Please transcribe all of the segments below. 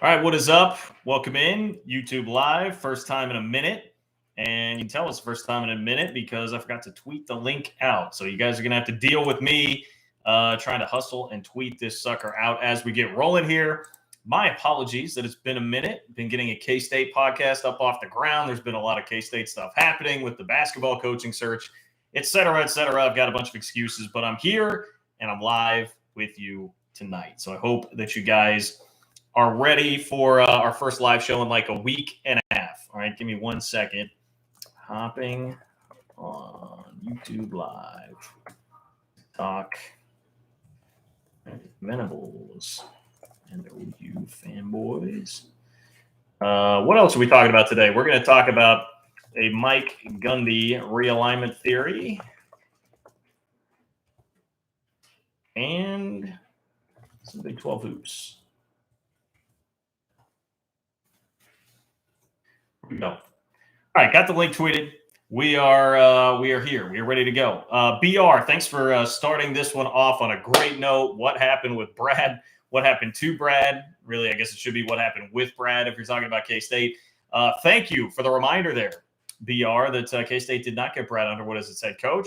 All right, what is up? Welcome in YouTube Live. First time in a minute. And you can tell it's first time in a minute because I forgot to tweet the link out. So you guys are going to have to deal with me trying to hustle and tweet this sucker out as we get rolling here. My apologies that it's been a minute. Been getting a K-State podcast up off the ground. There's been a lot of K-State stuff happening with the basketball coaching search, et cetera, et cetera. I've got a bunch of excuses, but I'm here and I'm live with you tonight. So I hope that you guys are ready for our first live show in like a week and a half. All right, give me 1 second. Hopping on YouTube Live. Talk Venables and OU fanboys. What else are we talking about today? We're going to talk about a Mike Gundy realignment theory and some Big 12 hoops. Here we go. All right, got the link tweeted. We are here. We are ready to go. BR, thanks for starting this one off on a great note. What happened with Brad? What happened to Brad? Really, I guess it should be what happened with Brad if you're talking about K-State. Thank you for the reminder there, BR, that K-State did not get Brad Underwood as its head coach.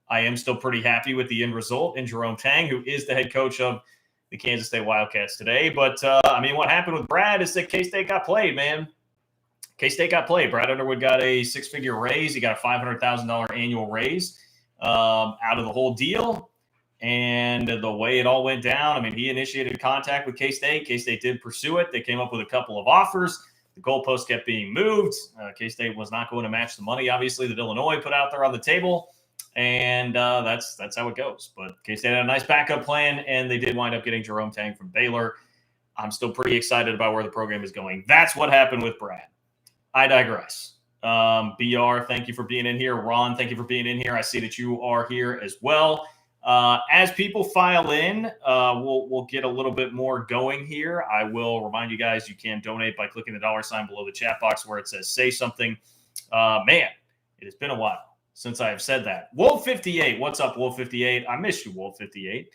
I am still pretty happy with the end result in Jerome Tang, who is the head coach of the Kansas State Wildcats today. But, what happened with Brad is that K-State got played, man. K-State got played. Brad Underwood got a six-figure raise. He got a $500,000 annual raise out of the whole deal. And the way it all went down, he initiated contact with K-State. K-State did pursue it. They came up with a couple of offers. The goalpost kept being moved. K-State was not going to match the money, obviously, that Illinois put out there on the table. And that's how it goes. But K-State had a nice backup plan, and they did wind up getting Jerome Tang from Baylor. I'm still pretty excited about where the program is going. That's what happened with Brad. I digress. BR, thank you for being in here. Ron, thank you for being in here. I see that you are here as well. As people file in, we'll get a little bit more going here. I will remind you guys you can donate by clicking the $sign below the chat box where it says say something. Man, it has been a while since I have said that. Wolf58, what's up, Wolf58? I miss you, Wolf58.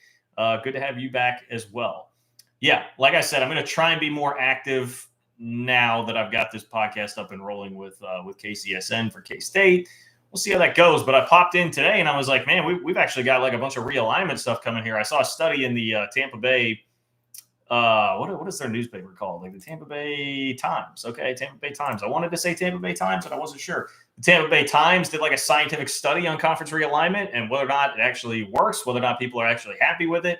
Good to have you back as well. Yeah, like I said, I'm going to try and be more active now that I've got this podcast up and rolling with KCSN for K-State. We'll see how that goes. But I popped in today and I was like, man, we've actually got like a bunch of realignment stuff coming here. I saw a study in the Tampa Bay, what is their newspaper called? Like the Tampa Bay Times. Okay, Tampa Bay Times. I wanted to say Tampa Bay Times, but I wasn't sure. The Tampa Bay Times did like a scientific study on conference realignment and whether or not it actually works, whether or not people are actually happy with it,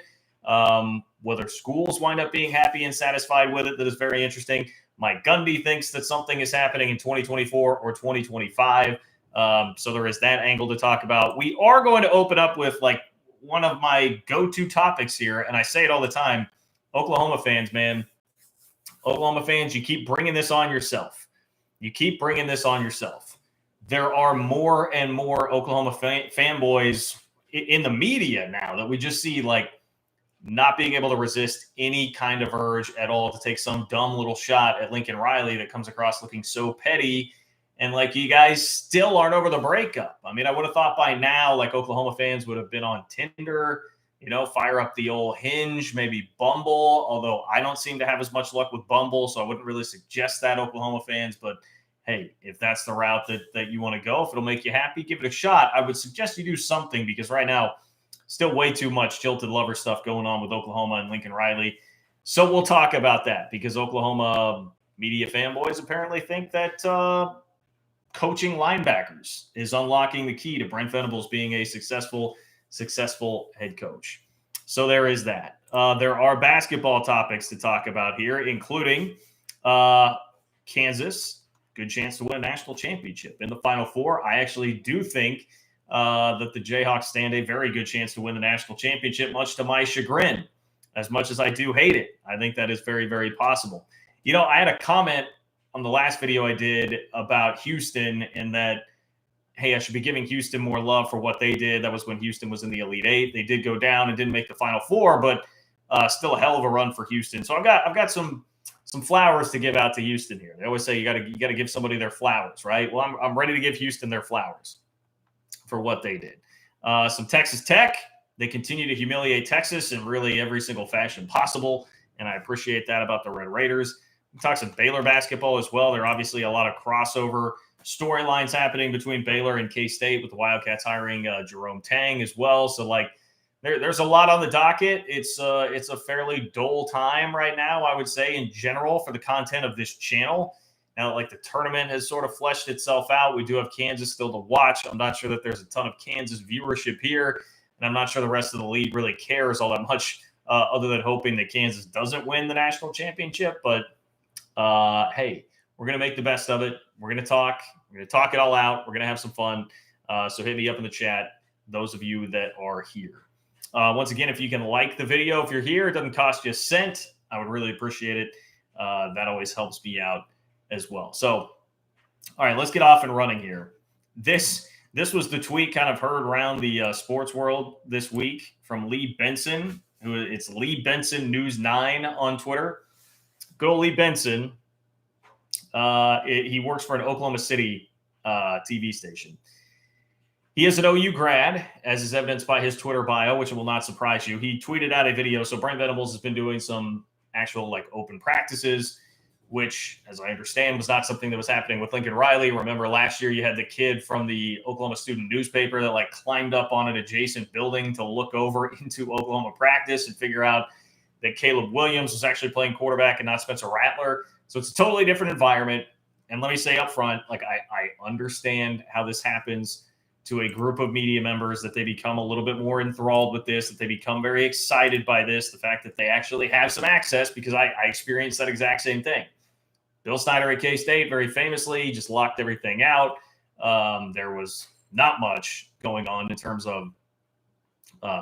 whether schools wind up being happy and satisfied with it. That is very interesting. Mike Gundy thinks that something is happening in 2024 or 2025. So there is that angle to talk about. We are going to open up with like one of my go-to topics here. And I say it all the time, Oklahoma fans, man, Oklahoma fans, you keep bringing this on yourself. There are more and more Oklahoma fanboys in the media now that we just see like not being able to resist any kind of urge at all to take some dumb little shot at Lincoln Riley that comes across looking so petty. And like you guys still aren't over the breakup. I would have thought by now, like Oklahoma fans would have been on Tinder, fire up the old Hinge, maybe Bumble, although I don't seem to have as much luck with Bumble, so I wouldn't really suggest that, Oklahoma fans. But hey, if that's the route that you want to go, if it'll make you happy, give it a shot. I would suggest you do something because right now, still way too much jilted lover stuff going on with Oklahoma and Lincoln Riley. So we'll talk about that because Oklahoma media fanboys apparently think that coaching linebackers is unlocking the key to Brent Venables being a successful head coach. So there is that. There are basketball topics to talk about here, including Kansas, good chance to win a national championship in the Final Four. I actually do think that the Jayhawks stand a very good chance to win the national championship, much to my chagrin. As much as I do hate it, I think that is very, very possible. I had a comment on the last video I did about Houston and that, hey, I should be giving Houston more love for what they did. That was when Houston was in the Elite Eight. They did go down and didn't make the Final Four, but still a hell of a run for Houston. So I've got some flowers to give out to Houston here. They always say you got to give somebody their flowers, right? Well, I'm ready to give Houston their flowers for what they did. Some Texas Tech. They continue to humiliate Texas in really every single fashion possible, and I appreciate that about the Red Raiders. talk some Baylor basketball as well. There are obviously a lot of crossover storylines happening between Baylor and K-State with the Wildcats hiring Jerome Tang as well. So like there's a lot on the docket. It's a fairly dull time right now, I would say, in general for the content of this channel. Now, like the tournament has sort of fleshed itself out. We do have Kansas still to watch. I'm not sure that there's a ton of Kansas viewership here, and I'm not sure the rest of the league really cares all that much other than hoping that Kansas doesn't win the national championship. But hey, we're going to make the best of it. We're going to talk. We're going to talk it all out. We're going to have some fun. So hit me up in the chat, those of you that are here. Once again, if you can like the video, if you're here, it doesn't cost you a cent. I would really appreciate it. That always helps me out as well. So, all right, let's get off and running here. This was the tweet kind of heard around the sports world this week from Lee Benson, it's Lee Benson News 9 on Twitter. Go Lee Benson. He works for an Oklahoma City TV station. He is an OU grad, as is evidenced by his Twitter bio, which will not surprise you. He tweeted out a video. So Brent Venables has been doing some actual like open practices, which, as I understand, was not something that was happening with Lincoln Riley. Remember last year you had the kid from the Oklahoma Student newspaper that like climbed up on an adjacent building to look over into Oklahoma practice and figure out that Caleb Williams was actually playing quarterback and not Spencer Rattler. So it's a totally different environment. And let me say up front, like I understand how this happens to a group of media members, that they become a little bit more enthralled with this, that they become very excited by this, the fact that they actually have some access, because I experienced that exact same thing. Bill Snyder at K-State, very famously, just locked everything out. There was not much going on in terms of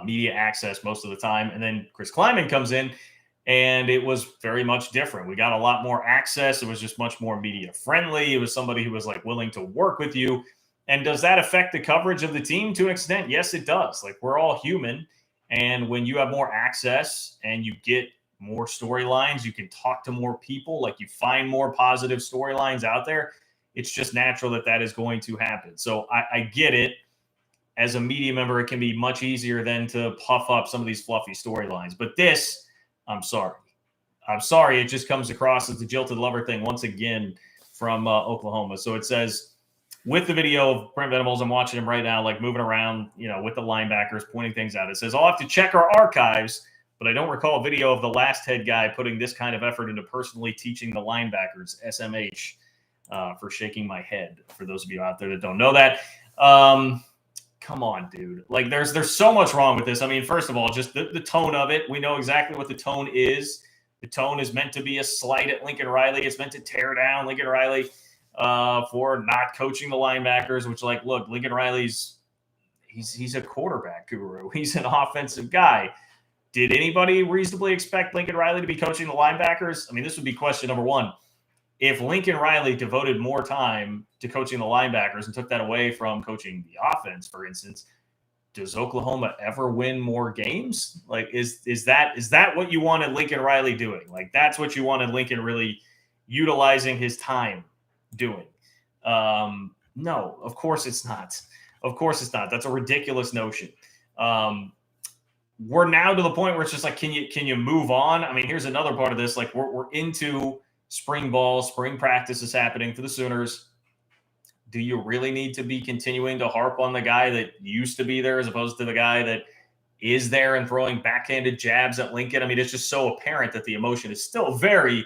media access most of the time. And then Chris Kleiman comes in, and it was very much different. We got a lot more access. It was just much more media friendly. It was somebody who was like willing to work with you. And does that affect the coverage of the team to an extent? Yes, it does. Like, we're all human. And when you have more access and you get more storylines, you can talk to more people, like you find more positive storylines out there, it's just natural that that is going to happen. So I get it. As a media member, it can be much easier than to puff up some of these fluffy storylines. But this, I'm sorry. It just comes across as the jilted lover thing once again from Oklahoma. So it says, with the video of Brent Venables, I'm watching him right now, like moving around, with the linebackers, pointing things out. It says, I'll have to check our archives, but I don't recall a video of the last head guy putting this kind of effort into personally teaching the linebackers. SMH, for shaking my head, for those of you out there that don't know that. Come on, dude. Like, there's so much wrong with this. I mean, first of all, just the tone of it. We know exactly what the tone is. The tone is meant to be a slight at Lincoln Riley. It's meant to tear down Lincoln Riley for not coaching the linebackers, which, like, look, Lincoln Riley's he's a quarterback guru. He's an offensive guy. Did anybody reasonably expect Lincoln Riley to be coaching the linebackers? I mean, this would be question number one. If Lincoln Riley devoted more time to coaching the linebackers and took that away from coaching the offense, for instance, does Oklahoma ever win more games? Like, is that what you wanted Lincoln Riley doing? Like, that's what you wanted Lincoln really utilizing his time doing? No, of course it's not. Of course it's not. That's a ridiculous notion. We're now to the point where it's just like, can you move on? I mean, here's another part of this. Like, we're into spring ball, spring practice is happening for the Sooners. Do you really need to be continuing to harp on the guy that used to be there as opposed to the guy that is there and throwing backhanded jabs at Lincoln? I mean, it's just so apparent that the emotion is still very,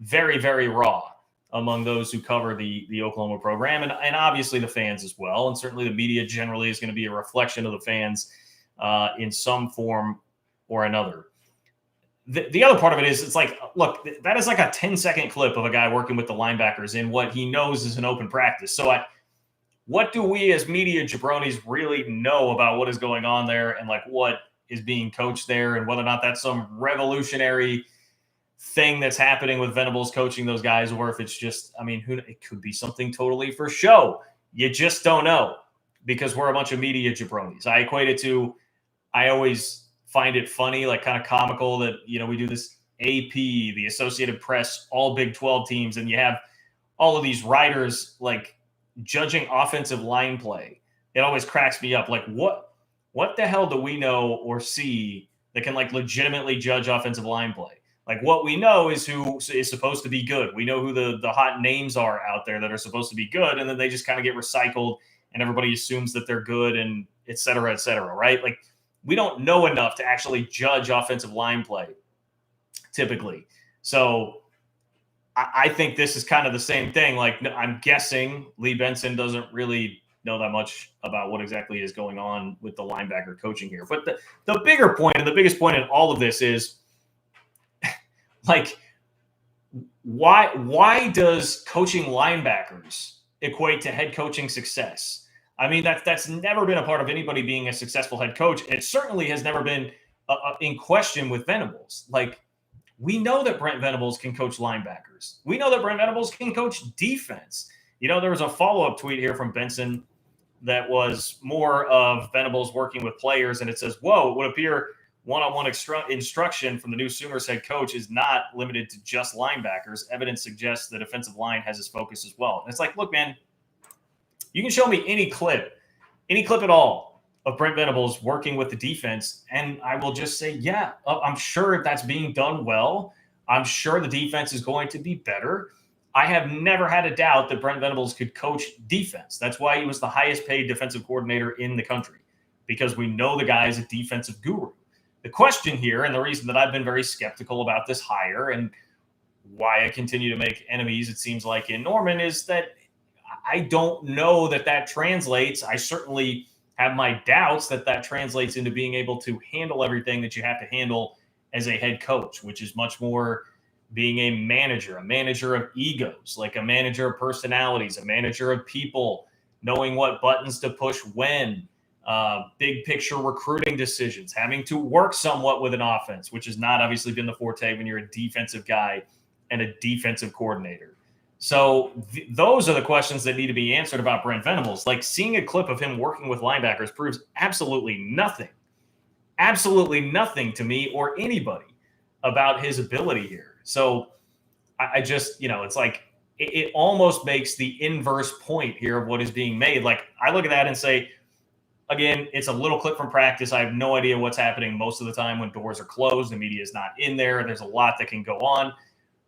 very, very raw among those who cover the Oklahoma program, and obviously the fans as well. And certainly the media generally is going to be a reflection of the fans in some form or another. The other part of it is, it's like, look, that is like a 10-second clip of a guy working with the linebackers in what he knows is an open practice. So what do we as media jabronis really know about what is going on there and like what is being coached there, and whether or not that's some revolutionary thing that's happening with Venables coaching those guys, or if it's just, I mean, it could be something totally for show. You just don't know, because we're a bunch of media jabronis. I equate it to, I always find it funny, like kind of comical that, we do this AP, the Associated Press, all Big 12 teams, and you have all of these writers like judging offensive line play. It always cracks me up. Like, what the hell do we know or see that can like legitimately judge offensive line play? Like what we know is who is supposed to be good. We know who the hot names are out there that are supposed to be good, and then they just kind of get recycled, and everybody assumes that they're good, and et cetera, right? Like we don't know enough to actually judge offensive line play typically. So I think this is kind of the same thing. Like I'm guessing Lee Benson doesn't really know that much about what exactly is going on with the linebacker coaching here. But the bigger point and the biggest point in all of this is like why does coaching linebackers equate to head coaching success? I mean, that's never been a part of anybody being a successful head coach. It certainly has never been in question with Venables. Like we know that Brent Venables can coach linebackers. We know that Brent Venables can coach defense. You know, there was a follow-up tweet here from Benson that was more of Venables working with players, and it says, whoa, it would appear one-on-one instruction from the new Sooners head coach is not limited to just linebackers. Evidence suggests the defensive line has his focus as well. And it's like, look, man, you can show me any clip at all of Brent Venables working with the defense, and I will just say, yeah, I'm sure that's being done well. I'm sure the defense is going to be better. I have never had a doubt that Brent Venables could coach defense. That's why he was the highest paid defensive coordinator in the country, because we know the guy is a defensive guru. The question here, and the reason that I've been very skeptical about this hire and why I continue to make enemies, it seems like, in Norman, is that I don't know that translates. I certainly have my doubts that translates into being able to handle everything that you have to handle as a head coach, which is much more being a manager of egos, like a manager of personalities, a manager of people, knowing what buttons to push when, big picture recruiting decisions, having to work somewhat with an offense, which has not obviously been the forte when you're a defensive guy and a defensive coordinator. So those are the questions that need to be answered about Brent Venables. Like seeing a clip of him working with linebackers proves absolutely nothing to me or anybody about his ability here. So I just, it's like it almost makes the inverse point here of what is being made. Like I look at that and say, again, it's a little clip from practice. I have no idea what's happening most of the time when doors are closed, the media is not in there. There's a lot that can go on.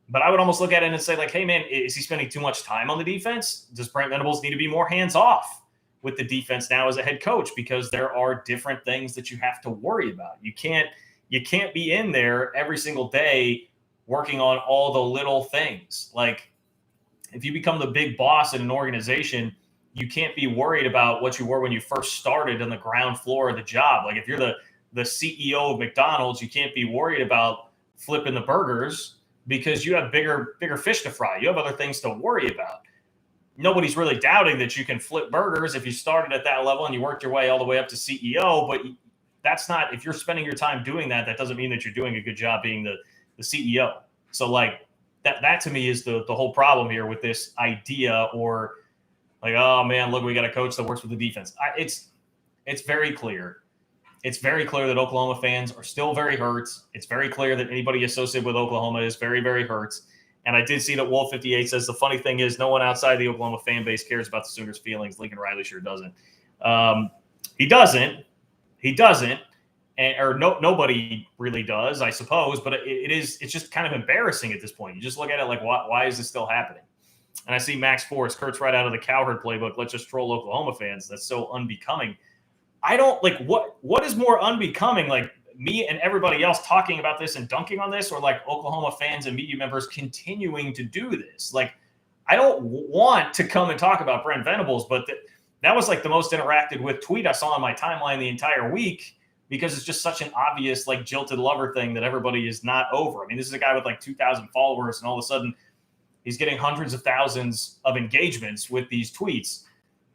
But I would almost look at it and say, like, hey, man, is he spending too much time on the defense? Does Brent Venables need to be more hands-off with the defense now as a head coach? Because there are different things that you have to worry about. You can't be in there every single day working on all the little things. Like, if you become the big boss in an organization, you can't be worried about what you were when you first started on the ground floor of the job. Like, if you're the CEO of McDonald's, you can't be worried about flipping the burgers, because you have bigger fish to fry. You have other things to worry about. Nobody's really doubting that you can flip burgers if you started at that level and you worked your way all the way up to CEO, but that's not, if you're spending your time doing that, that doesn't mean that you're doing a good job being the CEO. So like that to me is the whole problem here with this idea, or like, oh man, look, we got a coach that works with the defense. It's very clear. It's very clear that Oklahoma fans are still very hurt. It's very clear that anybody associated with Oklahoma is very, very hurt. And I did see that Wolf58 says the funny thing is no one outside the Oklahoma fan base cares about the Sooners' feelings. Lincoln Riley sure doesn't. He doesn't. Or nobody really does, I suppose. But it's just kind of embarrassing at this point. You just look at it like, why is this still happening? And I see Max Forrest, Kurt's right out of the Cowherd playbook. Let's just troll Oklahoma fans. That's so unbecoming. I don't like what is more unbecoming, like me and everybody else talking about this and dunking on this, or like Oklahoma fans and media members continuing to do this. Like, I don't want to come and talk about Brent Venables, but that was like the most interacted with tweet I saw on my timeline the entire week, because it's just such an obvious like jilted lover thing that everybody is not over. I mean, this is a guy with like 2,000 followers, and all of a sudden he's getting hundreds of thousands of engagements with these tweets,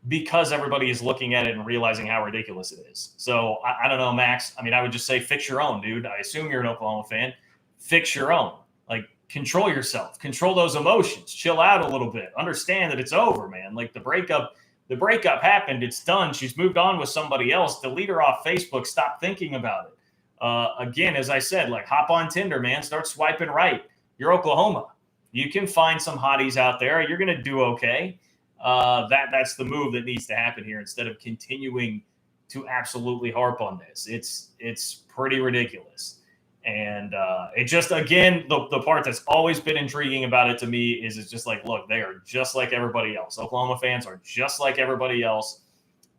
because everybody is looking at it and realizing how ridiculous it is. So I don't know, Max. I mean, I would just say fix your own, dude. I assume you're an Oklahoma fan. Fix your own. Like, control yourself. Control those emotions. Chill out a little bit. Understand that it's over, man. Like, the breakup breakup happened. It's done. She's moved on with somebody else. Delete her off Facebook. Stop thinking about it. Again, as I said, like, hop on Tinder, man. Start swiping right. You're Oklahoma. You can find some hotties out there. You're going to do okay. That's the move that needs to happen here, instead of continuing to absolutely harp on this. It's pretty ridiculous. And it just, again, the part that's always been intriguing about it to me is it's just like, look, they are just like everybody else. Oklahoma fans are just like everybody else.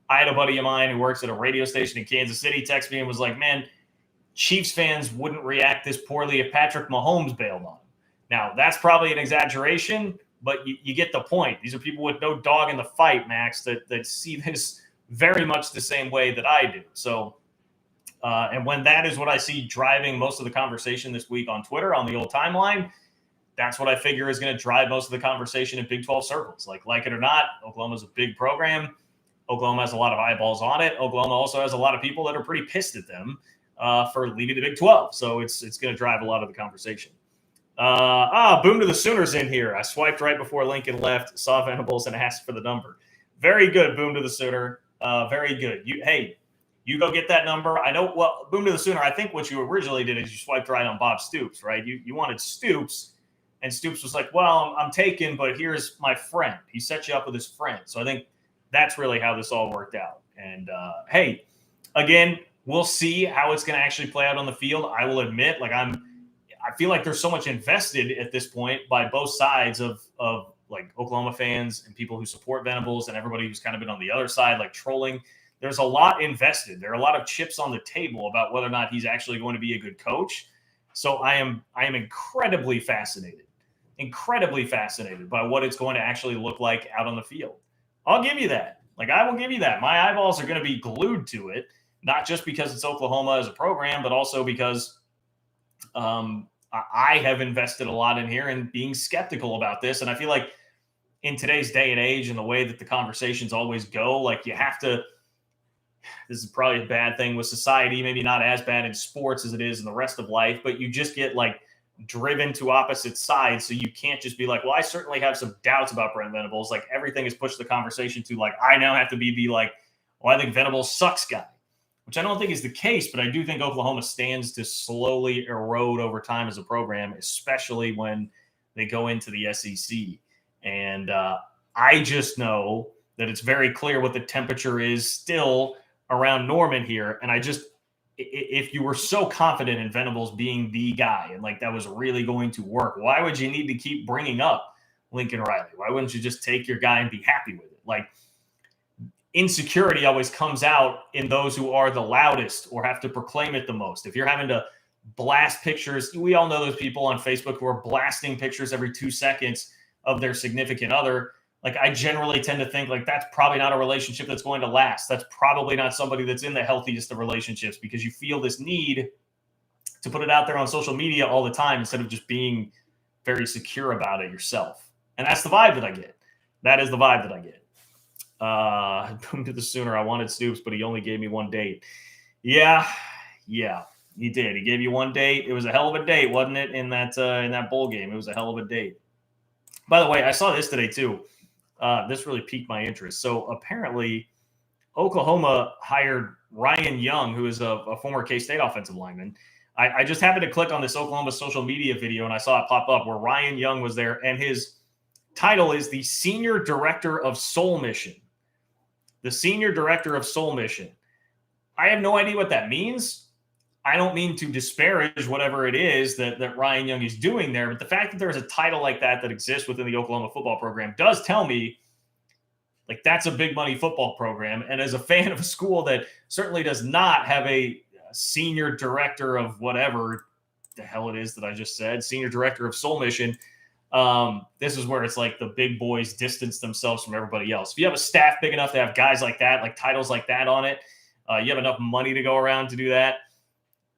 I had a buddy of mine who works at a radio station in Kansas City text me and was like, man, Chiefs fans wouldn't react this poorly if Patrick Mahomes bailed on him. Now, that's probably an exaggeration, but you get the point. These are people with no dog in the fight, Max, that see this very much the same way that I do. So, and when that is what I see driving most of the conversation this week on Twitter, on the old timeline, that's what I figure is going to drive most of the conversation in Big 12 circles. Like it or not, Oklahoma's a big program. Oklahoma has a lot of eyeballs on it. Oklahoma also has a lot of people that are pretty pissed at them for leaving the Big 12. So it's going to drive a lot of the conversation. Boom to the Sooners in here. I swiped right before Lincoln left, saw Venables, and asked for the number. Very good, Boom to the Sooner. Very good. You go get that number. I know, well, Boom to the Sooner, I think what you originally did is you swiped right on Bob Stoops, right? You wanted Stoops, and Stoops was like, well, I'm taken, but here's my friend. He set you up with his friend. So I think that's really how this all worked out. And, hey, again, we'll see how it's going to actually play out on the field. I will admit, I feel like there's so much invested at this point by both sides of like Oklahoma fans and people who support Venables and everybody who's kind of been on the other side, like trolling. There's a lot invested. There are a lot of chips on the table about whether or not he's actually going to be a good coach. So I am incredibly fascinated by what it's going to actually look like out on the field. I'll give you that. I will give you that. My eyeballs are going to be glued to it, not just because it's Oklahoma as a program, but also because I have invested a lot in here and being skeptical about this. And I feel like in today's day and age and the way that the conversations always go, you have to, this is probably a bad thing with society, maybe not as bad in sports as it is in the rest of life, but you just get driven to opposite sides. So you can't just be like, well, I certainly have some doubts about Brent Venables. Everything has pushed the conversation to I now have to be well, I think Venables sucks guy, which I don't think is the case, but I do think Oklahoma stands to slowly erode over time as a program, especially when they go into the SEC. And I just know that it's very clear what the temperature is still around Norman here. And if you were so confident in Venables being the guy and that was really going to work, why would you need to keep bringing up Lincoln Riley? Why wouldn't you just take your guy and be happy with it? Insecurity always comes out in those who are the loudest or have to proclaim it the most. If you're having to blast pictures, we all know those people on Facebook who are blasting pictures every 2 seconds of their significant other. I generally tend to think that's probably not a relationship that's going to last. That's probably not somebody that's in the healthiest of relationships, because you feel this need to put it out there on social media all the time instead of just being very secure about it yourself. And that's the vibe that I get. That is the vibe that I get. Boom to the Sooner. I wanted Stoops, but he only gave me one date. Yeah, he did. He gave you one date. It was a hell of a date, wasn't it? In that bowl game, it was a hell of a date. By the way, I saw this today too. This really piqued my interest. So apparently, Oklahoma hired Ryan Young, who is a former K-State offensive lineman. I just happened to click on this Oklahoma social media video, and I saw it pop up where Ryan Young was there, and his title is the Senior Director of Soul Mission. The Senior Director of Soul Mission. I have no idea what that means. I don't mean to disparage whatever it is that Ryan Young is doing there, but the fact that there's a title like that exists within the Oklahoma football program does tell me that's a big money football program. And as a fan of a school that certainly does not have a senior director of whatever the hell it is that I just said, Senior Director of Soul Mission, this is where it's the big boys distance themselves from everybody else. If you have a staff big enough to have guys like that, titles like that on it, you have enough money to go around to do that,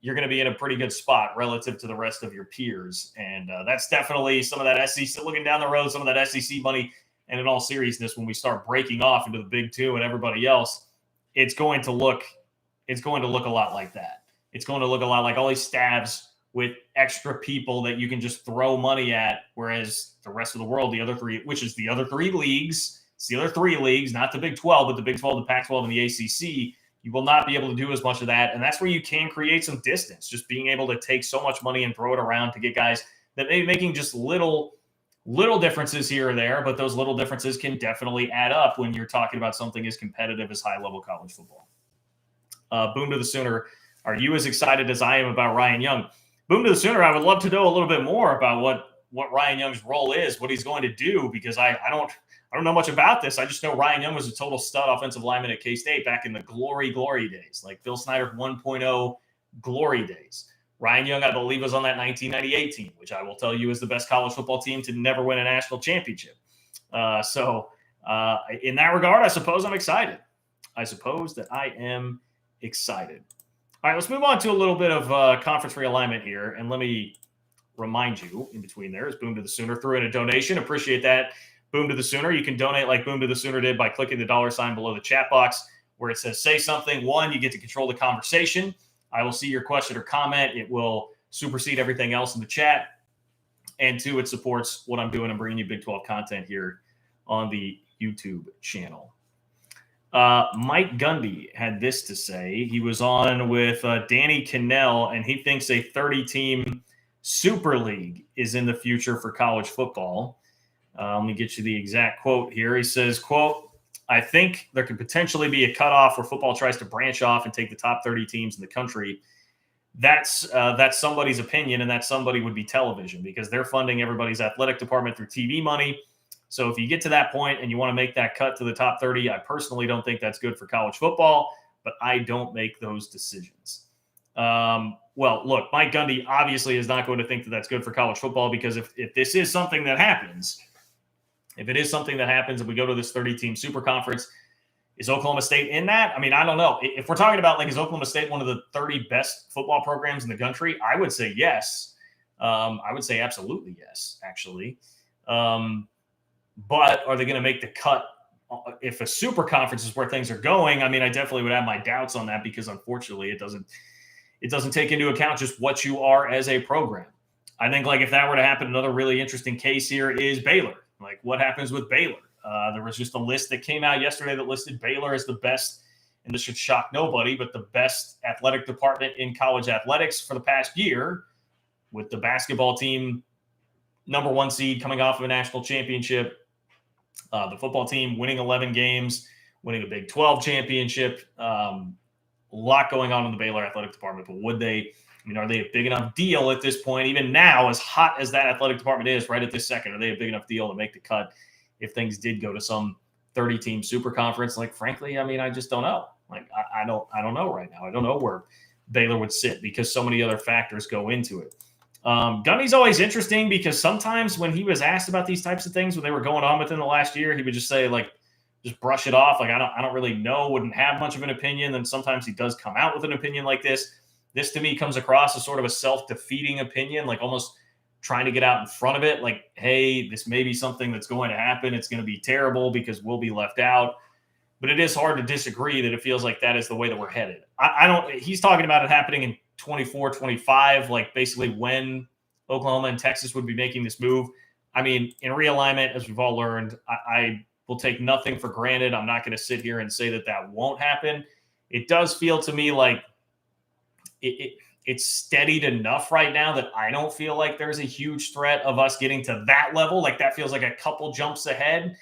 you're going to be in a pretty good spot relative to the rest of your peers. And that's definitely some of that SEC, looking down the road, some of that SEC money. And in all seriousness, when we start breaking off into the Big Two and everybody else, it's going to look a lot like that. It's going to look a lot like all these staffs with extra people that you can just throw money at, whereas the rest of the world, the other three, which is the other three leagues, it's the other three leagues, not the Big 12, but the Big 12, the Pac-12, and the ACC, you will not be able to do as much of that. And that's where you can create some distance, just being able to take so much money and throw it around to get guys that may be making just little differences here or there, but those little differences can definitely add up when you're talking about something as competitive as high-level college football. Boom to the Sooner. Are you as excited as I am about Ryan Young? Boom to the Sooner. I would love to know a little bit more about what Ryan Young's role is, what he's going to do, because I don't know much about this. I just know Ryan Young was a total stud offensive lineman at K-State back in the glory days, like Phil Snyder 1.0 glory days. Ryan Young, I believe, was on that 1998 team, which I will tell you is the best college football team to never win a national championship. So in that regard, I suppose I'm excited. I suppose that I am excited. All right, let's move on to a little bit of conference realignment here. And let me remind you, in between there is Boom to the Sooner threw in a donation. Appreciate that. Boom to the Sooner. You can donate like Boom to the Sooner did by clicking the $ below the chat box where it says say something. One, you get to control the conversation. I will see your question or comment. It will supersede everything else in the chat. And two, it supports what I'm doing. I'm bringing you Big 12 content here on the YouTube channel. Mike Gundy had this to say. He was on with Danny Cannell, and he thinks a 30-team Super League is in the future for college football. Let me get you the exact quote here. He says, quote, I think there could potentially be a cutoff where football tries to branch off and take the top 30 teams in the country. That's somebody's opinion, and that somebody would be television, because they're funding everybody's athletic department through TV money. So if you get to that point and you want to make that cut to the top 30, I personally don't think that's good for college football, but I don't make those decisions. Well, look, Mike Gundy obviously is not going to think that that's good for college football, because if this is something that happens, if it is something that happens and we go to this 30-team super conference, is Oklahoma State in that? I mean, I don't know. If we're talking about, like, is Oklahoma State one of the 30 best football programs in the country? I would say yes. I would say absolutely yes, actually. But are they going to make the cut if a super conference is where things are going? I mean, I definitely would have my doubts on that, because unfortunately it doesn't take into account just what you are as a program. I think, like, if that were to happen, another really interesting case here is Baylor. Like, what happens with Baylor? There was just a list that came out yesterday that listed Baylor as the best, and this should shock nobody, but the best athletic department in college athletics for the past year, with the basketball team #1 seed coming off of a national championship, the football team winning 11 games, winning a Big 12 championship. A lot going on in the Baylor athletic department, but would they? I mean, are they a big enough deal at this point? Even now, as hot as that athletic department is right at this second, are they a big enough deal to make the cut if things did go to some 30-team super conference? Like, frankly, I mean, I just don't know. Like, I don't know right now. I don't know where Baylor would sit, because so many other factors go into it. Gundy's always interesting, because sometimes when he was asked about these types of things, when they were going on within the last year, he would just say, like, just brush it off. Like, I don't really know, wouldn't have much of an opinion. Then sometimes he does come out with an opinion like this. This to me comes across as sort of a self-defeating opinion, like almost trying to get out in front of it. Like, hey, this may be something that's going to happen. It's going to be terrible because we'll be left out. But it is hard to disagree that it feels like that is the way that we're headed. He's talking about it happening in 24, 25, like basically when Oklahoma and Texas would be making this move. I mean, in realignment, as we've all learned, I will take nothing for granted. I'm not going to sit here and say that won't happen. It does feel to me like it's steadied enough right now that I don't feel like there's a huge threat of us getting to that level. Like, that feels like a couple jumps ahead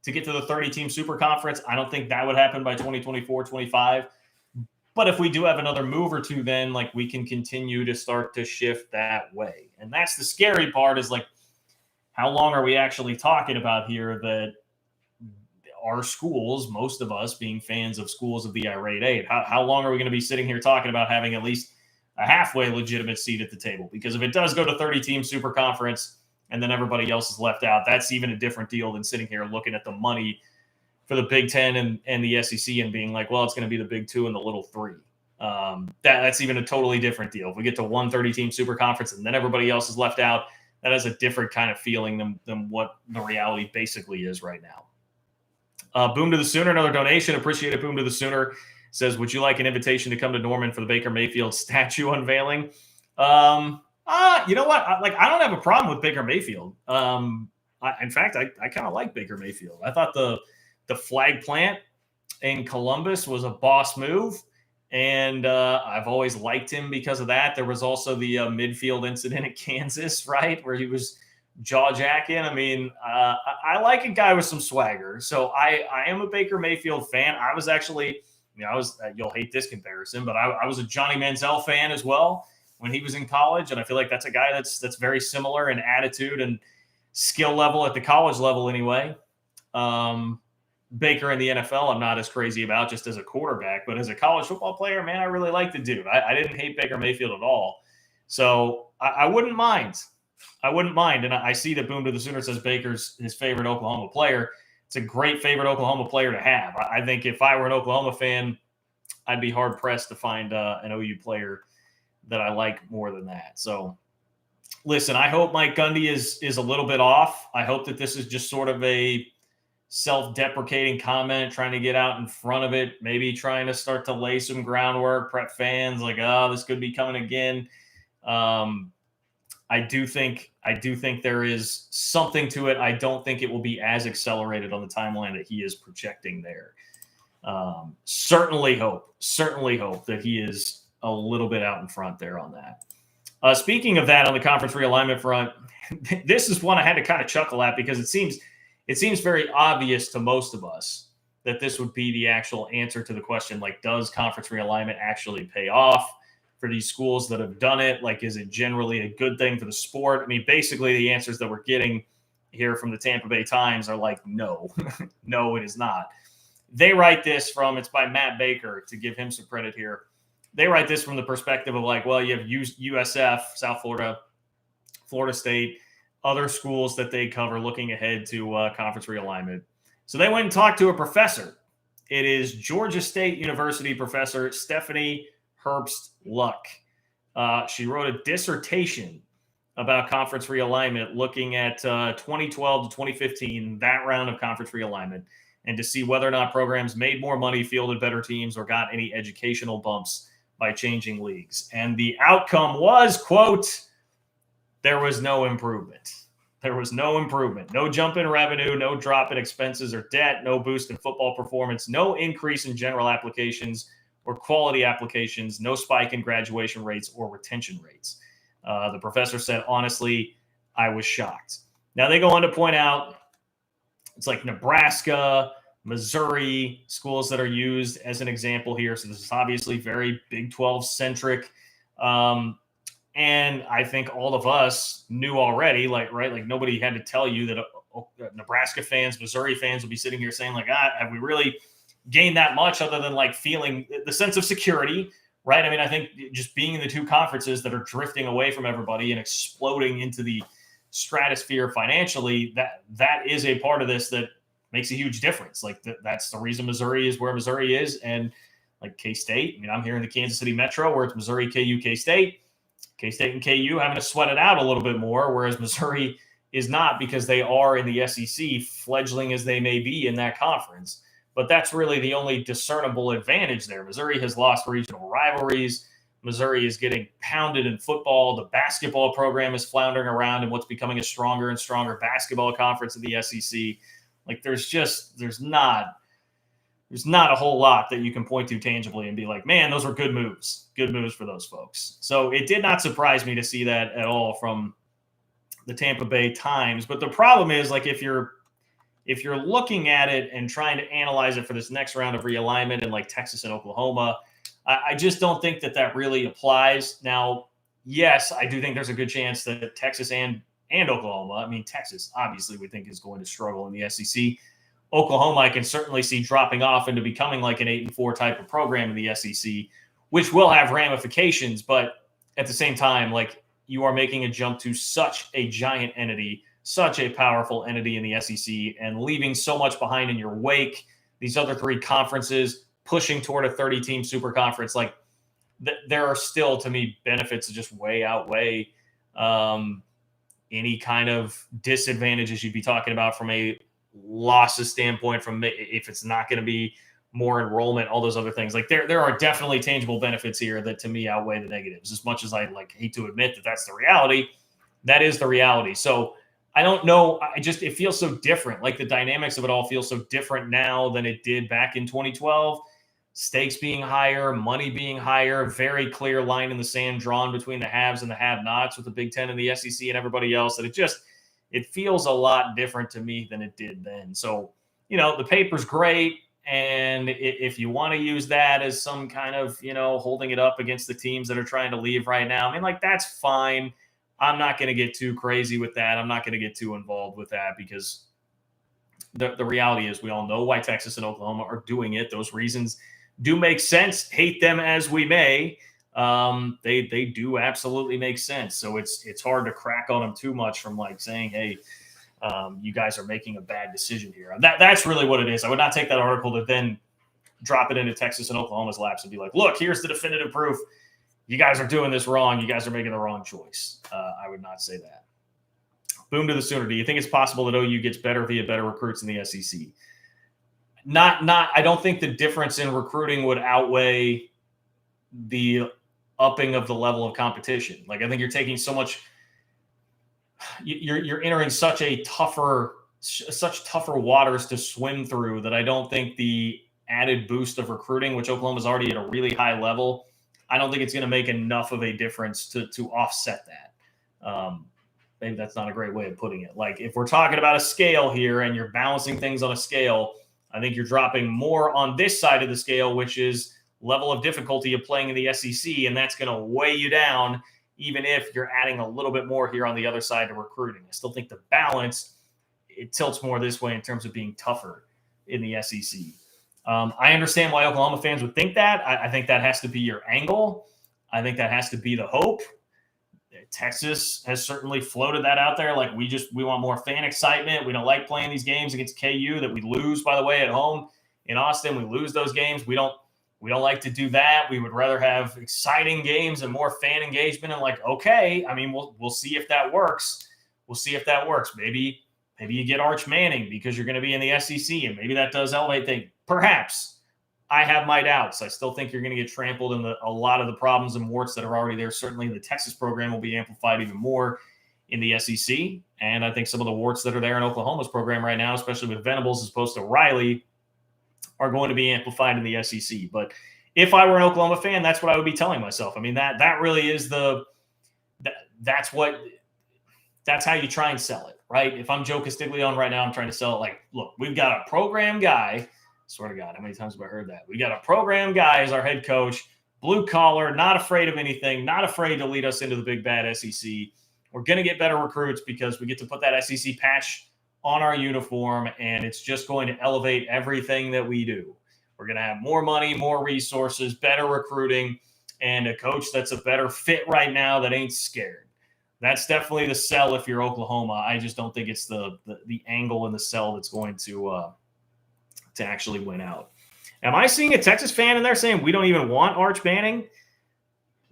to get to the 30-team super conference. I don't think that would happen by 2024, 25. But if we do have another move or two, then, like, we can continue to start to shift that way. And that's the scary part, is, like, how long are we actually talking about here that our schools, most of us being fans of schools of the irate eight, how long are we going to be sitting here talking about having at least a halfway legitimate seat at the table? Because if it does go to 30-team super conference and then everybody else is left out, that's even a different deal than sitting here looking at the money for the Big Ten and the SEC and being like, well, it's going to be the Big Two and the Little Three. That's even a totally different deal. If we get to one 30-team super conference and then everybody else is left out, that has a different kind of feeling than what the reality basically is right now. Boom to the Sooner, another donation. Appreciate it. Boom to the Sooner says, would you like an invitation to come to Norman for the Baker Mayfield statue unveiling? You know what? I don't have a problem with Baker Mayfield. In fact, I kind of like Baker Mayfield. I thought the flag plant in Columbus was a boss move, and I've always liked him because of that. There was also the midfield incident at Kansas, right, where he was jaw-jacking. I mean, I like a guy with some swagger. So I am a Baker Mayfield fan. I was actually, you'll hate this comparison, but I was a Johnny Manziel fan as well. when he was in college, and I feel like that's a guy that's very similar in attitude and skill level at the college level anyway. Baker in the NFL, I'm not as crazy about just as a quarterback, but as a college football player, man, I really like the dude. I didn't hate Baker Mayfield at all. So I wouldn't mind. And I see that Boom to the Sooner says Baker's his favorite Oklahoma player. It's a great favorite Oklahoma player to have. I think if I were an Oklahoma fan, I'd be hard pressed to find an OU player that I like more than that. So listen, I hope Mike Gundy is a little bit off. I hope that this is just sort of a self-deprecating comment, trying to get out in front of it, maybe trying to start to lay some groundwork, prep fans like, oh, this could be coming again. I do think there is something to it. I don't think it will be as accelerated on the timeline that he is projecting there. Certainly hope that he is a little bit out in front there on that. Speaking of that, on the conference realignment front, this is one I had to kind of chuckle at because it seems very obvious to most of us that this would be the actual answer to the question, like, does conference realignment actually pay off for these schools that have done it? Like, is it generally a good thing for the sport? I mean, basically the answers that we're getting here from the Tampa Bay Times are like, no, no, it is not. They write this it's by Matt Baker, to give him some credit here. They write this from the perspective of like, well, you have USF, South Florida, Florida State, other schools that they cover looking ahead to conference realignment. So they went and talked to a professor. It is Georgia State University professor Stephanie Herbst Luck. She wrote a dissertation about conference realignment, looking at 2012 to 2015, that round of conference realignment, and to see whether or not programs made more money, fielded better teams, or got any educational bumps by changing leagues. And the outcome was, quote, there was no improvement. There was no improvement. No jump in revenue, no drop in expenses or debt, no boost in football performance, no increase in general applications or quality applications, no spike in graduation rates or retention rates. The professor said, honestly, I was shocked. Now they go on to point out it's like Nebraska, Missouri, schools that are used as an example here. So this is obviously very Big 12 centric. And I think all of us knew already, like nobody had to tell you that Nebraska fans, Missouri fans will be sitting here saying like, have we really gained that much other than like feeling the sense of security, right? I mean, I think just being in the two conferences that are drifting away from everybody and exploding into the stratosphere financially, that is a part of this that makes a huge difference. Like that's the reason Missouri is where Missouri is. And like K-State, I mean, I'm here in the Kansas City Metro where it's Missouri, KU, K-State and KU having to sweat it out a little bit more, whereas Missouri is not, because they are in the SEC, fledgling as they may be in that conference. But that's really the only discernible advantage there. Missouri has lost regional rivalries. Missouri is getting pounded in football. The basketball program is floundering around in what's becoming a stronger and stronger basketball conference in the SEC. Like there's not a whole lot that you can point to tangibly and be like, man, those were good moves for those folks. So it did not surprise me to see that at all from the Tampa Bay Times. But the problem is, like, if you're looking at it and trying to analyze it for this next round of realignment in like Texas and Oklahoma, I just don't think that really applies. Now, yes, I do think there's a good chance that Texas and Oklahoma, I mean, Texas obviously we think is going to struggle in the SEC. Oklahoma, I can certainly see dropping off into becoming like an 8-4 type of program in the SEC, which will have ramifications. But at the same time, like, you are making a jump to such a giant entity, such a powerful entity in the SEC, and leaving so much behind in your wake. These other three conferences pushing toward a 30-team super conference, like there are still, to me, benefits that just way outweigh any kind of disadvantages you'd be talking about from a losses standpoint, from if it's not going to be more enrollment, all those other things. Like there are definitely tangible benefits here that to me outweigh the negatives. As much as I hate to admit that that's the reality, that is the reality. So I don't know. It feels so different. Like the dynamics of it all feel so different now than it did back in 2012. Stakes being higher, money being higher, very clear line in the sand drawn between the haves and the have-nots with the Big Ten and the SEC and everybody else. That it feels a lot different to me than it did then. So, the paper's great. And if you want to use that as some kind of, holding it up against the teams that are trying to leave right now, I mean, like, that's fine. I'm not going to get too crazy with that. I'm not going to get too involved with that because the reality is we all know why Texas and Oklahoma are doing it. Those reasons do make sense. Hate them as we may. They do absolutely make sense. So it's hard to crack on them too much from like saying, hey, you guys are making a bad decision here. That's really what it is. I would not take that article to then drop it into Texas and Oklahoma's laps and be like, look, here's the definitive proof. You guys are doing this wrong. You guys are making the wrong choice. I would not say that. Boom to the Sooner. Do you think it's possible that OU gets better via better recruits in the SEC? I don't think the difference in recruiting would outweigh the upping of the level of competition. Like, I think you're taking so much, you're entering such tougher waters to swim through that I don't think the added boost of recruiting, which Oklahoma's already at a really high level, I don't think it's going to make enough of a difference to offset that. Maybe that's not a great way of putting it. Like, if we're talking about a scale here and you're balancing things on a scale, I think you're dropping more on this side of the scale, which is level of difficulty of playing in the SEC, and that's going to weigh you down, even if you're adding a little bit more here on the other side of recruiting. I still think the balance, it tilts more this way in terms of being tougher in the SEC. I understand why Oklahoma fans would think that. I think that has to be your angle. I think that has to be the hope. Texas has certainly floated that out there. Like, we want more fan excitement. We don't like playing these games against KU that we lose, by the way, at home in Austin. We lose those games. We don't like to do that. We would rather have exciting games and more fan engagement. And like, okay, I mean, we'll see if that works. We'll see if that works. Maybe you get Arch Manning because you're going to be in the SEC, and maybe that does elevate things. Perhaps. I have my doubts. I still think you're going to get trampled in a lot of the problems and warts that are already there. Certainly the Texas program will be amplified even more in the SEC. And I think some of the warts that are there in Oklahoma's program right now, especially with Venables as opposed to Riley, are going to be amplified in the SEC. But if I were an Oklahoma fan, that's what I would be telling myself. I mean, that really is that's how you try and sell it, right? If I'm Joe Castiglione right now, I'm trying to sell it like, look, we've got a program guy. Swear to God, how many times have I heard that? We got a program guy as our head coach, blue collar, not afraid of anything, not afraid to lead us into the big bad SEC. We're going to get better recruits because we get to put that SEC patch on our uniform, and it's just going to elevate everything that we do. We're going to have more money, more resources, better recruiting, and a coach that's a better fit right now that ain't scared. That's definitely the sell if you're Oklahoma. I just don't think it's the angle in the sell that's going to actually win out. Am I seeing a Texas fan in there saying we don't even want Arch Manning?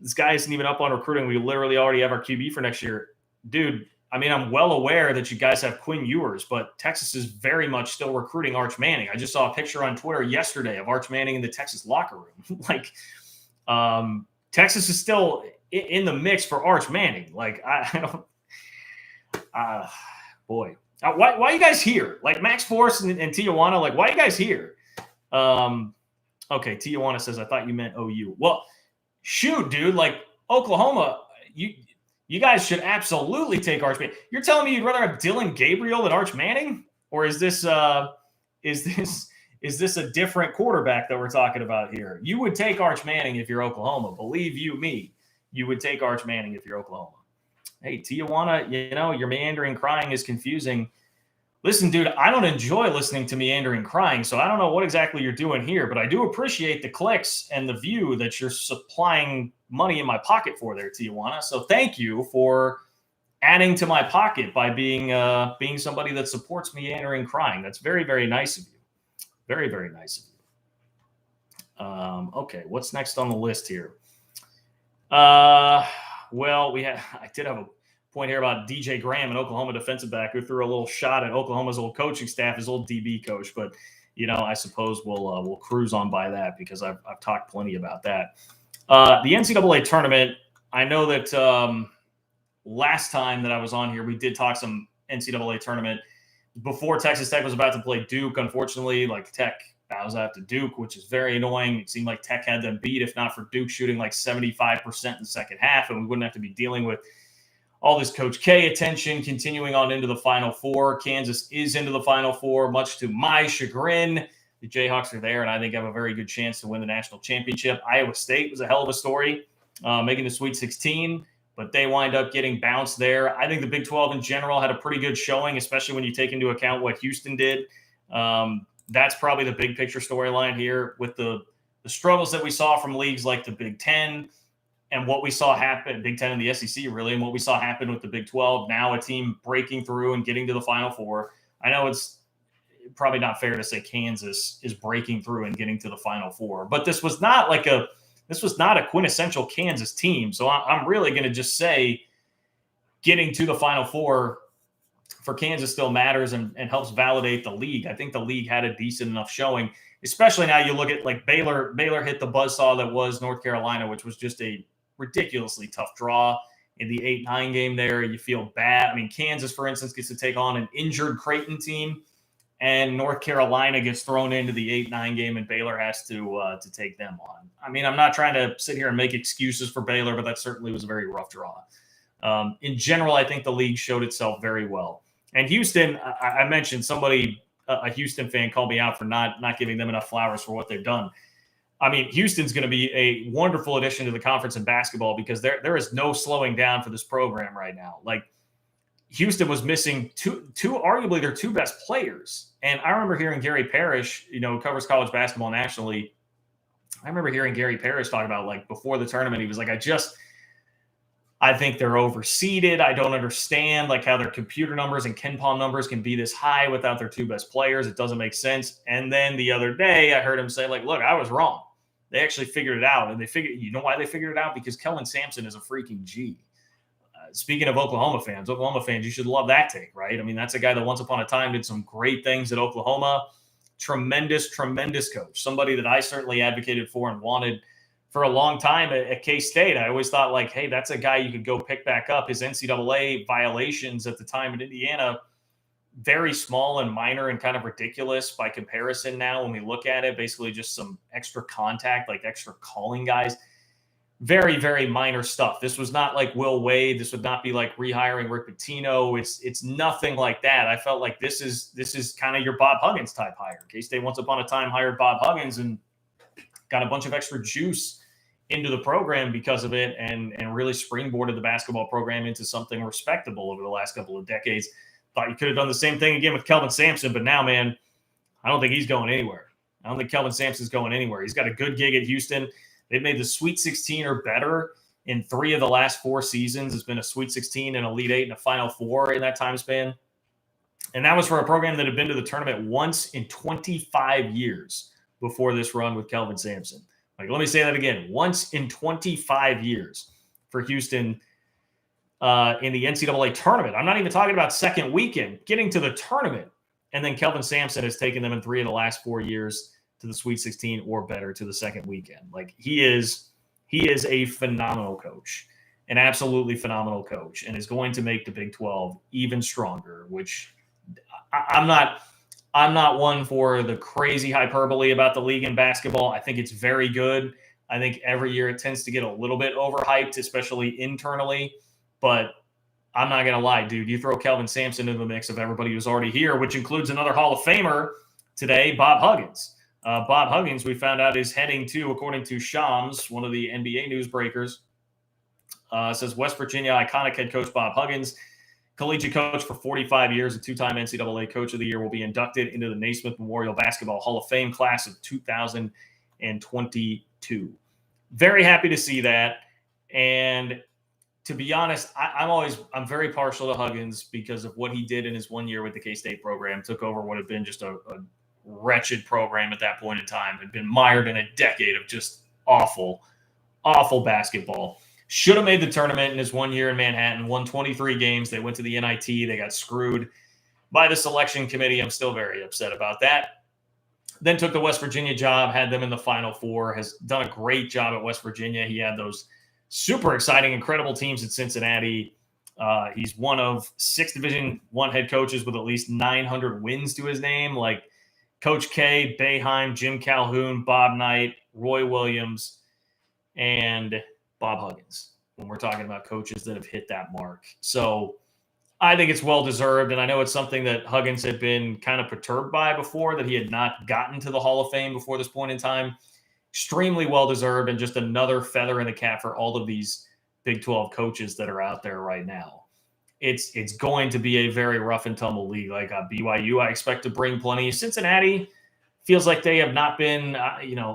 This guy isn't even up on recruiting. We literally already have our QB for next year. Dude, I mean, I'm well aware that you guys have Quinn Ewers, but Texas is very much still recruiting Arch Manning. I just saw a picture on Twitter yesterday of Arch Manning in the Texas locker room. Like, Texas is still in the mix for Arch Manning. Like, I don't boy. Why are you guys here? Like, Max Force and Tijuana, like, why are you guys here? Okay, Tijuana says, I thought you meant OU. Well, shoot, dude, like, Oklahoma, you guys should absolutely take Arch Manning. You're telling me you'd rather have Dylan Gabriel than Arch Manning? Or is this a different quarterback that we're talking about here? You would take Arch Manning if you're Oklahoma. Believe you me, you would take Arch Manning if you're Oklahoma. Hey, Tijuana, your meandering crying is confusing. Listen, dude, I don't enjoy listening to meandering crying, so I don't know what exactly you're doing here, but I do appreciate the clicks and the view that you're supplying money in my pocket for there, Tijuana. So thank you for adding to my pocket by being somebody that supports meandering crying. That's very, very nice of you. Very, very nice of you. Okay, what's next on the list here? Well, I did have a point here about DJ Graham, an Oklahoma defensive back, who threw a little shot at Oklahoma's old coaching staff, his old DB coach. But, I suppose we'll cruise on by that because I've talked plenty about that. The NCAA tournament, I know that last time that I was on here, we did talk some NCAA tournament before Texas Tech was about to play Duke. Unfortunately, like, Tech bows out to Duke, which is very annoying. It seemed like Tech had them beat, if not for Duke shooting like 75% in the second half, and we wouldn't have to be dealing with all this Coach K attention continuing on into the Final Four. Kansas is into the Final Four, much to my chagrin. The Jayhawks are there, and I think have a very good chance to win the national championship. Iowa State was a hell of a story, making the Sweet 16, but they wind up getting bounced there. I think the Big 12 in general had a pretty good showing, especially when you take into account what Houston did. That's probably the big picture storyline here with the struggles that we saw from leagues like the Big 10 and what we saw happen, Big 10 and the SEC really, and what we saw happen with the Big 12. Now a team breaking through and getting to the Final Four. I know it's probably not fair to say Kansas is breaking through and getting to the Final Four, but this was not a quintessential Kansas team. So I'm really going to just say getting to the Final Four for Kansas still matters and helps validate the league. I think the league had a decent enough showing, especially now you look at like Baylor hit the buzzsaw that was North Carolina, which was just a ridiculously tough draw in the 8-9 game there. You feel bad. I mean, Kansas, for instance, gets to take on an injured Creighton team, and North Carolina gets thrown into the 8-9 game, and Baylor has to take them on. I mean, I'm not trying to sit here and make excuses for Baylor, but that certainly was a very rough draw. In general, I think the league showed itself very well. And Houston, I mentioned somebody, a Houston fan, called me out for not giving them enough flowers for what they've done. I mean, Houston's going to be a wonderful addition to the conference in basketball because there is no slowing down for this program right now. Like, Houston was missing arguably their two best players. And I remember hearing Gary Parrish, who covers college basketball nationally. I remember hearing Gary Parrish talk about, like, before the tournament, he was like, I think they're overseeded. I don't understand like how their computer numbers and KenPom numbers can be this high without their two best players. It doesn't make sense. And then the other day I heard him say, like, look, I was wrong. They actually figured it out. And you know why they figured it out? Because Kelvin Sampson is a freaking G. Speaking of Oklahoma fans, you should love that take, right? I mean, that's a guy that once upon a time did some great things at Oklahoma. Tremendous, tremendous coach. Somebody that I certainly advocated for and wanted for a long time at K-State. I always thought, like, hey, that's a guy you could go pick back up. His NCAA violations at the time in Indiana, very small and minor and kind of ridiculous by comparison now when we look at it. Basically just some extra contact, like extra calling guys. Very, very minor stuff. This was not like Will Wade. This would not be like rehiring Rick Pitino. It's nothing like that. I felt like this is kind of your Bob Huggins type hire. K-State once upon a time hired Bob Huggins and got a bunch of extra juice into the program because of it and really springboarded the basketball program into something respectable over the last couple of decades. Thought you could have done the same thing again with Kelvin Sampson, but now, man, I don't think he's going anywhere. I don't think Kelvin Sampson's going anywhere. He's got a good gig at Houston. They've made the Sweet 16 or better in 3 of the last 4 seasons. It's been a Sweet 16, an Elite 8, and a Final Four in that time span. And that was for a program that had been to the tournament once in 25 years before this run with Kelvin Sampson. Like, let me say that again. Once in 25 years for Houston in the NCAA tournament. I'm not even talking about second weekend, getting to the tournament. And then Kelvin Sampson has taken them in 3 of the last 4 years to the Sweet 16 or better to the second weekend. Like, he is a phenomenal coach, an absolutely phenomenal coach, and is going to make the Big 12 even stronger, which I'm not one for the crazy hyperbole about the league in basketball. I think it's very good. I think every year it tends to get a little bit overhyped, especially internally. But I'm not going to lie, dude. You throw Kelvin Sampson into the mix of everybody who's already here, which includes another Hall of Famer today, Bob Huggins. Bob Huggins, we found out, is heading to, according to Shams, one of the NBA newsbreakers, says West Virginia iconic head coach Bob Huggins, collegiate coach for 45 years, a 2-time NCAA Coach of the Year, will be inducted into the Naismith Memorial Basketball Hall of Fame class of 2022. Very happy to see that. And to be honest, I'm very partial to Huggins because of what he did in his 1 year with the K-State program. Took over what had been just a wretched program at that point in time. Had been mired in a decade of just awful, awful basketball. Should have made the tournament in his 1 year in Manhattan, won 23 games. They went to the NIT. They got screwed by the selection committee. I'm still very upset about that. Then took the West Virginia job, had them in the Final Four, has done a great job at West Virginia. He had those super exciting, incredible teams at Cincinnati. He's one of 6 Division I head coaches with at least 900 wins to his name, like Coach K, Boeheim, Jim Calhoun, Bob Knight, Roy Williams, and Bob Huggins, when we're talking about coaches that have hit that mark. So I think it's well-deserved, and I know it's something that Huggins had been kind of perturbed by before, that he had not gotten to the Hall of Fame before this point in time. Extremely well-deserved, and just another feather in the cap for all of these Big 12 coaches that are out there right now. It's going to be a very rough and tumble league. Like BYU, I expect to bring plenty. Cincinnati feels like they have not been,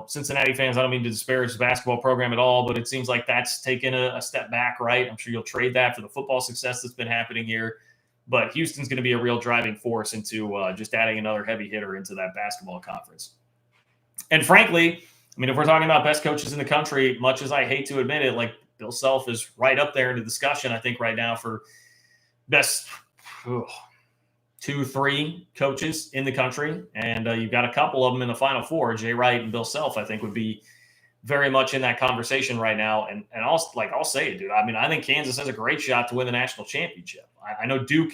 Cincinnati fans, I don't mean to disparage the basketball program at all, but it seems like that's taken a step back, right? I'm sure you'll trade that for the football success that's been happening here. But Houston's going to be a real driving force into just adding another heavy hitter into that basketball conference. And frankly, I mean, if we're talking about best coaches in the country, much as I hate to admit it, like Bill Self is right up there in the discussion, I think, right now for best 2-3 coaches in the country. And you've got a couple of them in the Final Four. Jay Wright and Bill Self, I think, would be very much in that conversation right now. And I'll say it, dude. I mean, I think Kansas has a great shot to win the national championship. I know Duke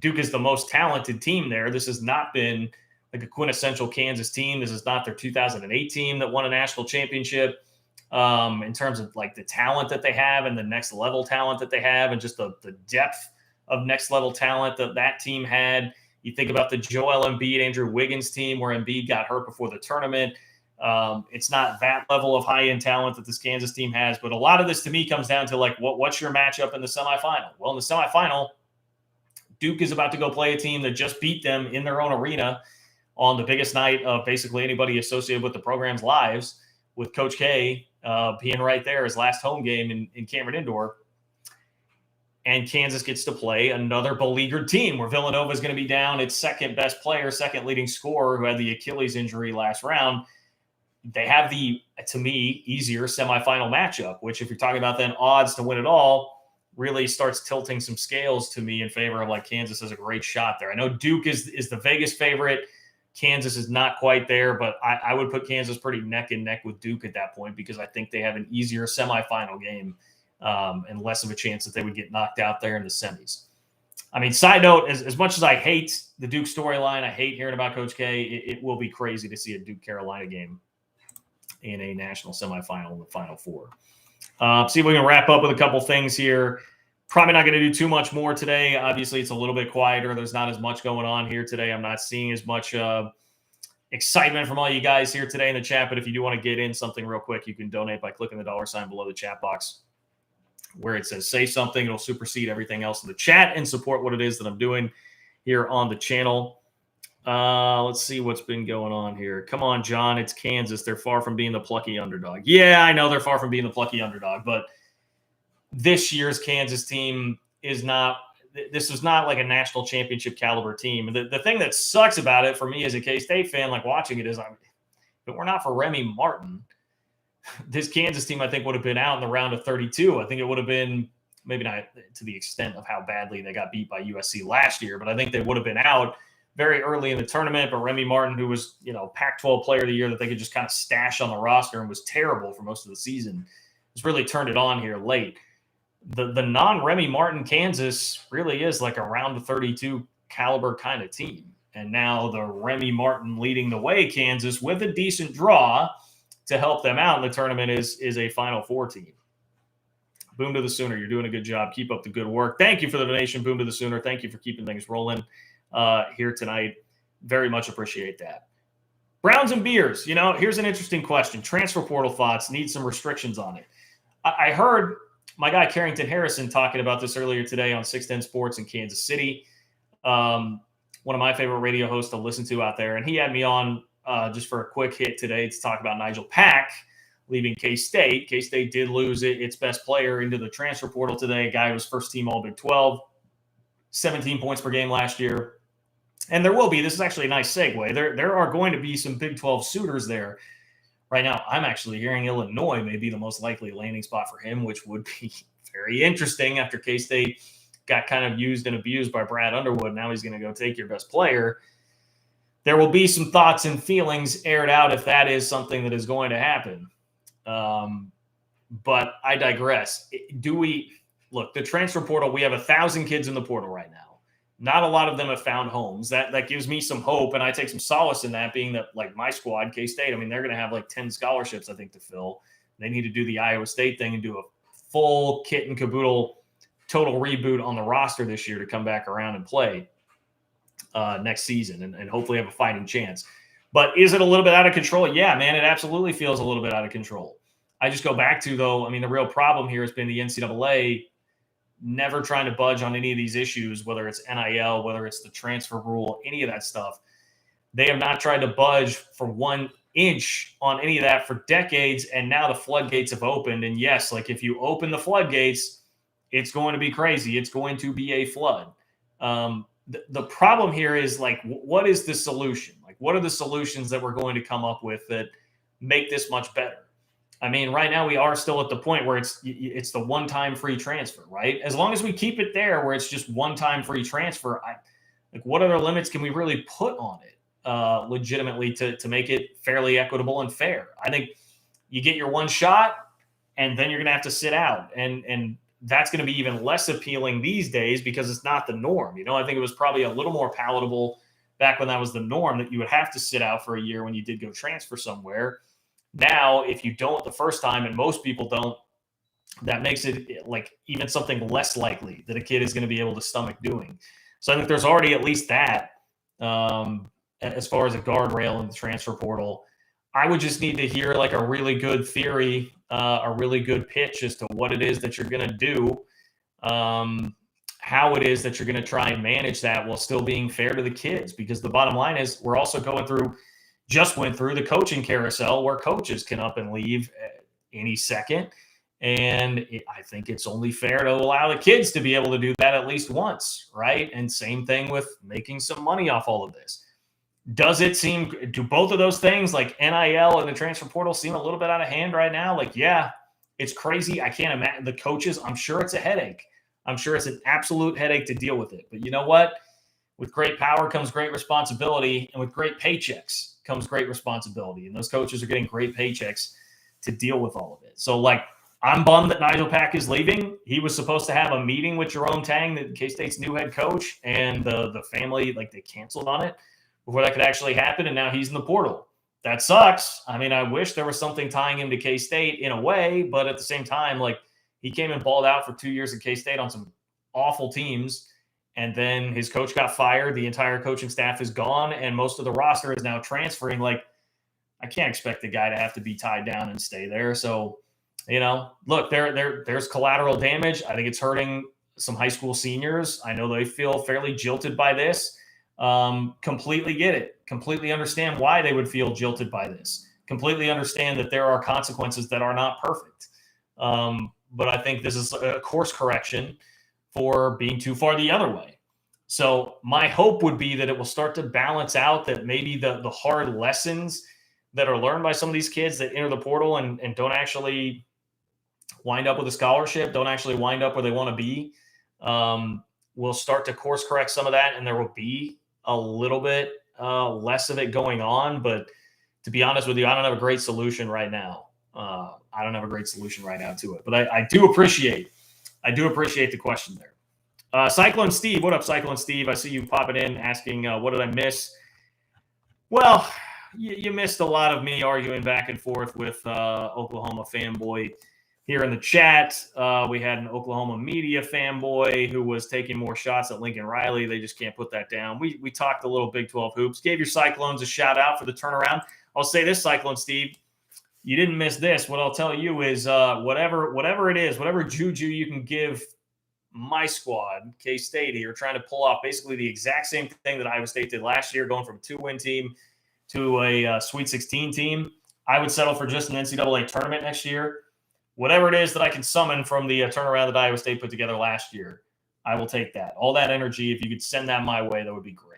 is the most talented team there. This has not been like a quintessential Kansas team. This is not their 2008 team that won a national championship. In terms of like the talent that they have and the next level talent that they have, and just the depth of next level talent that team had. You think about the Joel Embiid, Andrew Wiggins team, where Embiid got hurt before the tournament. It's not that level of high-end talent that this Kansas team has, but a lot of this to me comes down to like, what's your matchup in the semifinal? Well, in the semifinal, Duke is about to go play a team that just beat them in their own arena on the biggest night of basically anybody associated with the program's lives, with Coach K being right there, his last home game in Cameron Indoor. And Kansas gets to play another beleaguered team where Villanova is going to be down its second best player, second leading scorer, who had the Achilles injury last round. They have the, to me, easier semifinal matchup, which if you're talking about then odds to win it all, really starts tilting some scales to me in favor of like Kansas has a great shot there. I know Duke is the Vegas favorite. Kansas is not quite there, but I would put Kansas pretty neck and neck with Duke at that point, because I think they have an easier semifinal game and less of a chance that they would get knocked out there in the semis. I mean, side note, as much as I hate the Duke storyline, I hate hearing about Coach K, it will be crazy to see a Duke-Carolina game in a national semifinal in the Final Four. See if we can wrap up with a couple things here. Probably not going to do too much more today. Obviously, it's a little bit quieter. There's not as much going on here today. I'm not seeing as much excitement from all you guys here today in the chat. But if you do want to get in something real quick, you can donate by clicking the $sign below the chat box where it says say something. It'll supersede everything else in the chat and support what it is that I'm doing here on the channel. Let's see what's been going on here. Come on, John. It's Kansas. They're far from being the plucky underdog. Yeah, I know they're far from being the plucky underdog, but this year's Kansas team is not – this is not like a national championship caliber team. The thing that sucks about it for me as a K-State fan, like watching it, is if it were not for Remy Martin, this Kansas team, I think, would have been out in the round of 32. I think it would have been maybe not to the extent of how badly they got beat by USC last year, but I think they would have been out very early in the tournament. But Remy Martin, who was, Pac-12 player of the year that they could just kind of stash on the roster and was terrible for most of the season, has really turned it on here late. The non-Remy Martin Kansas really is like a round of 32 caliber kind of team. And now the Remy Martin leading the way Kansas with a decent draw to help them out in the tournament is a Final Four team. Boom to the Sooner. You're doing a good job. Keep up the good work. Thank you for the donation, Boom to the Sooner. Thank you for keeping things rolling here tonight. Very much appreciate that. Browns and beers. Here's an interesting question. Transfer portal thoughts. Need some restrictions on it. I heard my guy Carrington Harrison talking about this earlier today on 610 Sports in Kansas City. One of my favorite radio hosts to listen to out there. And he had me on just for a quick hit today to talk about Nigel Pack leaving K-State. K-State did lose its best player into the transfer portal today. A guy who was first team All Big 12, 17 points per game last year. And there will be, this is actually a nice segue, there are going to be some Big 12 suitors there. Right now, I'm actually hearing Illinois may be the most likely landing spot for him, which would be very interesting after K-State got kind of used and abused by Brad Underwood. Now he's going to go take your best player. There will be some thoughts and feelings aired out if that is something that is going to happen. But I digress. Look, the transfer portal, we have 1,000 kids in the portal right now. Not a lot of them have found homes. That gives me some hope, and I take some solace in that, being that, like, my squad, K-State, I mean, they're going to have like 10 scholarships, I think, to fill. They need to do the Iowa State thing and do a full kit and caboodle total reboot on the roster this year to come back around and play next season and hopefully have a fighting chance. But is it a little bit out of control? Yeah, man, it absolutely feels a little bit out of control. I just go back to, though, I mean, the real problem here has been the NCAA never trying to budge on any of these issues, whether it's NIL, whether it's the transfer rule, any of that stuff. They have not tried to budge for 1 inch on any of that for decades, and now the floodgates have opened. And yes, like if you open the floodgates, it's going to be crazy. It's going to be a flood. The problem here is, like, what is the solution? Like, what are the solutions that we're going to come up with that make this much better? I mean, right now we are still at the point where it's the one-time free transfer, right? As long as we keep it there where it's just one-time free transfer, like, what other limits can we really put on it legitimately to make it fairly equitable and fair? I think you get your one shot and then you're going to have to sit out. And that's going to be even less appealing these days because it's not the norm. You know, I think it was probably a little more palatable back when that was the norm, that you would have to sit out for a year when you did go transfer somewhere. Now, if you don't the first time, and most people don't, that makes it like even something less likely that a kid is going to be able to stomach doing. So I think there's already at least that as far as a guardrail in the transfer portal. I would just need to hear like a really good theory, a really good pitch as to what it is that you're going to do, how it is that you're going to try and manage that while still being fair to the kids. Because the bottom line is we're also went through the coaching carousel where coaches can up and leave at any second. And I think it's only fair to allow the kids to be able to do that at least once, right? And same thing with making some money off all of this. Do both of those things, like NIL and the transfer portal, seem a little bit out of hand right now? Like, yeah, it's crazy. I can't imagine the coaches. I'm sure it's a headache. I'm sure it's an absolute headache to deal with it. But you know what? With great power comes great responsibility, and with great paychecks comes great responsibility. And those coaches are getting great paychecks to deal with all of it. So, like, I'm bummed that Nigel Pack is leaving. He was supposed to have a meeting with Jerome Tang, the K-State's new head coach, and the family, like, they canceled on it before that could actually happen, and now he's in the portal. That sucks. I mean, I wish there was something tying him to K-State in a way, but at the same time, like, he came and balled out for 2 years at K-State on some awful teams, and then his coach got fired. The entire coaching staff is gone, and most of the roster is now transferring. Like, I can't expect the guy to have to be tied down and stay there. So, you know, look, there's collateral damage. I think it's hurting some high school seniors. I know they feel fairly jilted by this. Completely get it. Completely understand why they would feel jilted by this. Completely understand that there are consequences that are not perfect. But I think this is a course correction for being too far the other way. So my hope would be that it will start to balance out, that maybe the hard lessons that are learned by some of these kids that enter the portal and don't actually wind up with a scholarship, don't actually wind up where they want to be, will start to course correct some of that, and there will be a little bit less of it going on. But to be honest with you, I don't have a great solution right now. I don't have a great solution right now to it. But I do appreciate the question there. Cyclone Steve, what up, Cyclone Steve? I see you popping in asking, what did I miss? Well, you missed a lot of me arguing back and forth with Oklahoma fanboy here in the chat. We had an Oklahoma media fanboy who was taking more shots at Lincoln Riley. They just can't put that down. We talked a little Big 12 hoops. Gave your Cyclones a shout out for the turnaround. I'll say this, Cyclone Steve, you didn't miss this. What I'll tell you is whatever it is, whatever juju you can give my squad, K-State here, trying to pull off basically the exact same thing that Iowa State did last year, going from a 2-win team to a Sweet 16 team. I would settle for just an NCAA tournament next year. Whatever it is that I can summon from the turnaround that Iowa State put together last year, I will take that. All that energy, if you could send that my way, that would be great.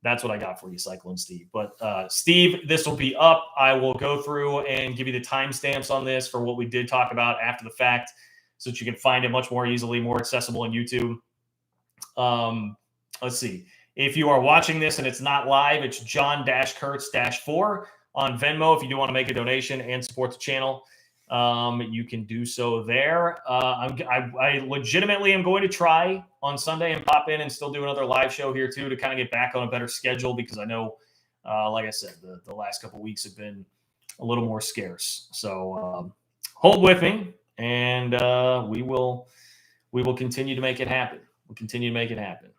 That's what I got for you, Cyclone Steve. But Steve, this will be up. I will go through and give you the timestamps on this for what we did talk about after the fact, so that you can find it much more easily, more accessible on YouTube. Let's see. If you are watching this and it's not live, it's John-Kurtz-4 on Venmo. If you do want to make a donation and support the channel, you can do so there. I legitimately am going to try on Sunday and pop in and still do another live show here too, to kind of get back on a better schedule, because I know, like I said, the last couple of weeks have been a little more scarce. So hold with me, and we will we will continue to make it happen. We'll continue to make it happen.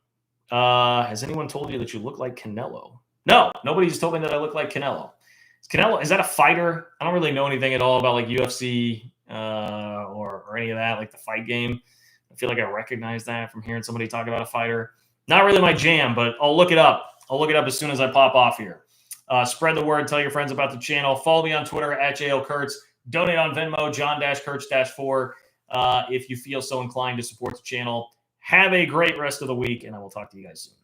Has anyone told you that you look like Canelo? No, nobody's told me that I look like Canelo. Is that a fighter? I don't really know anything at all about like UFC or any of that, like the fight game. I feel like I recognize that from hearing somebody talk about a fighter. Not really my jam, but I'll look it up. I'll look it up as soon as I pop off here. Spread the word. Tell your friends about the channel. Follow me on Twitter at JLKurtz. Donate on Venmo, John-Kurtz-4, if you feel so inclined to support the channel. Have a great rest of the week, and I will talk to you guys soon.